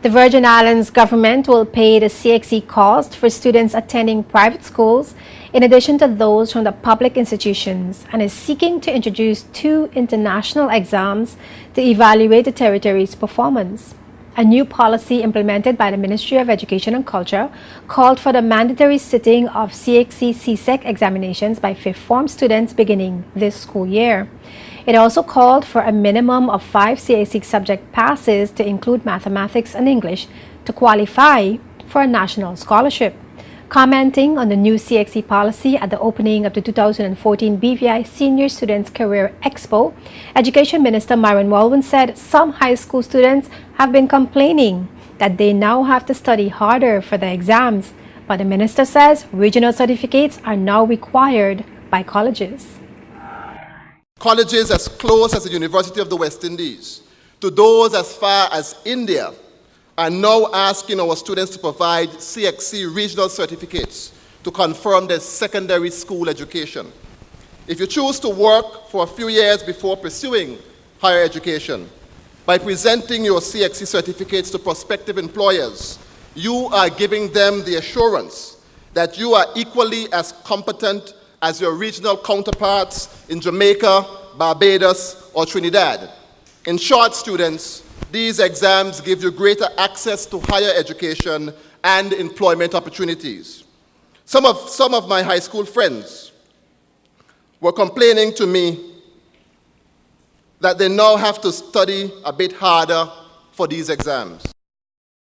The Virgin Islands government will pay the CXC cost for students attending private schools in addition to those from the public institutions, and is seeking to introduce 2 international exams to evaluate the territory's performance. A new policy implemented by the Ministry of Education and Culture called for the mandatory sitting of CXC CSEC examinations by 5th form students beginning this school year. It also called for a minimum of 5 CXC subject passes to include mathematics and English to qualify for a national scholarship. Commenting on the new CXC policy at the opening of the 2014 BVI Senior Students Career Expo, Education Minister Myron Walwyn said some high school students have been complaining that they now have to study harder for the exams, but the minister says regional certificates are now required by colleges. Colleges as close as the University of the West Indies, to those as far as India, are now asking our students to provide CXC regional certificates to confirm their secondary school education. If you choose to work for a few years before pursuing higher education, by presenting your CXC certificates to prospective employers, you are giving them the assurance that you are equally as competent as your regional counterparts in Jamaica, Barbados, or Trinidad. In short, students, these exams give you greater access to higher education and employment opportunities. Some of my high school friends were complaining to me that they now have to study a bit harder for these exams.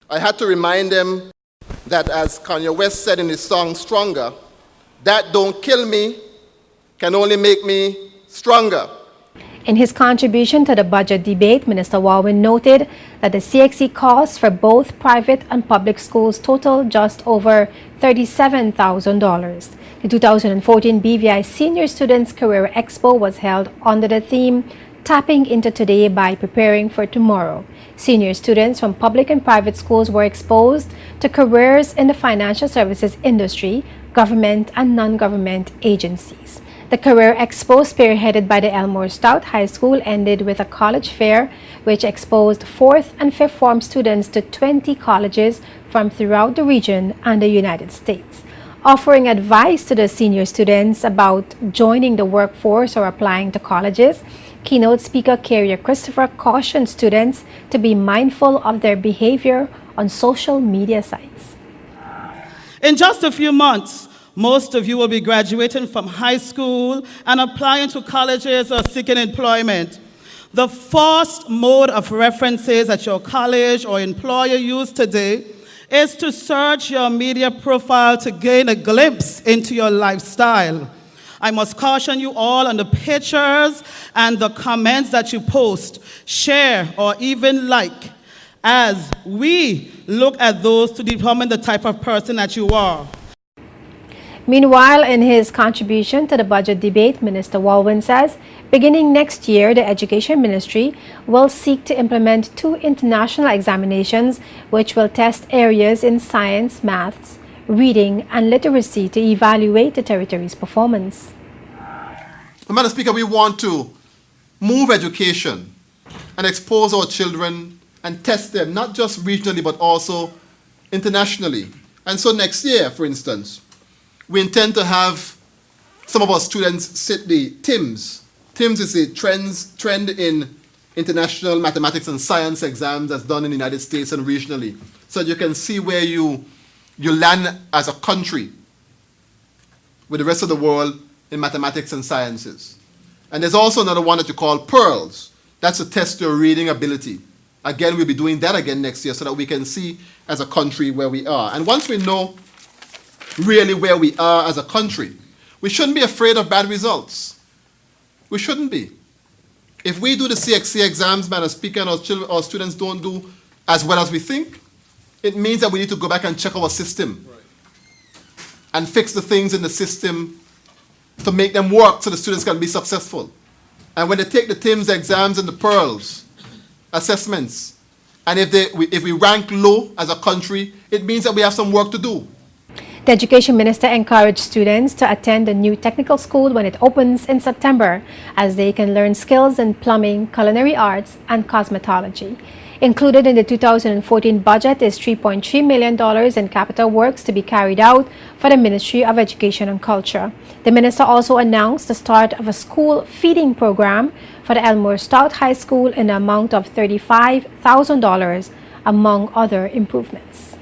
I had to remind them that, as Kanye West said in his song Stronger, that don't kill me can only make me stronger. In his contribution to the budget debate, Minister Walwyn noted that the CXC costs for both private and public schools total just over $37,000. The 2014 BVI Senior Students Career Expo was held under the theme Tapping into Today by Preparing for Tomorrow. Senior students from public and private schools were exposed to careers in the financial services industry, government and non-government agencies. The Career Expo, spearheaded by the Elmore Stout High School, ended with a college fair which exposed 4th and 5th form students to 20 colleges from throughout the region and the United States. Offering advice to the senior students about joining the workforce or applying to colleges, keynote speaker Carrier Christopher cautioned students to be mindful of their behavior on social media sites. In just a few months, most of you will be graduating from high school and applying to colleges or seeking employment. The first mode of references that your college or employer use today is to search your media profile to gain a glimpse into your lifestyle. I must caution you all on the pictures and the comments that you post, share, or even like, as we look at those to determine the type of person that you are. Meanwhile, in his contribution to the budget debate, Minister Walwyn says, beginning next year, the Education Ministry will seek to implement 2 international examinations which will test areas in science, maths, reading, and literacy to evaluate the territory's performance. Madam Speaker, we want to move education and expose our children and test them, not just regionally, but also internationally. And so next year, for instance, we intend to have some of our students sit the TIMSS. TIMSS is a trend in international mathematics and science exams that's done in the United States and regionally. So you can see where you land as a country with the rest of the world in mathematics and sciences. And there's also another one that you call PEARLS. That's to test your reading ability. Again, we'll be doing that again next year so that we can see as a country where we are. And once we know really where we are as a country, we shouldn't be afraid of bad results. We shouldn't be. If we do the CXC exams, Madam Speaker, and our students don't do as well as we think, it means that we need to go back and check our system and fix the things in the system to make them work so the students can be successful. And when they take the TIMSS exams and the PEARLS assessments, and if we rank low as a country, it means that we have some work to do. The Education Minister encouraged students to attend the new technical school when it opens in September, as they can learn skills in plumbing, culinary arts, and cosmetology. Included in the 2014 budget is $3.3 million in capital works to be carried out for the Ministry of Education and Culture. The minister also announced the start of a school feeding program for the Elmore Stout High School in the amount of $35,000, among other improvements.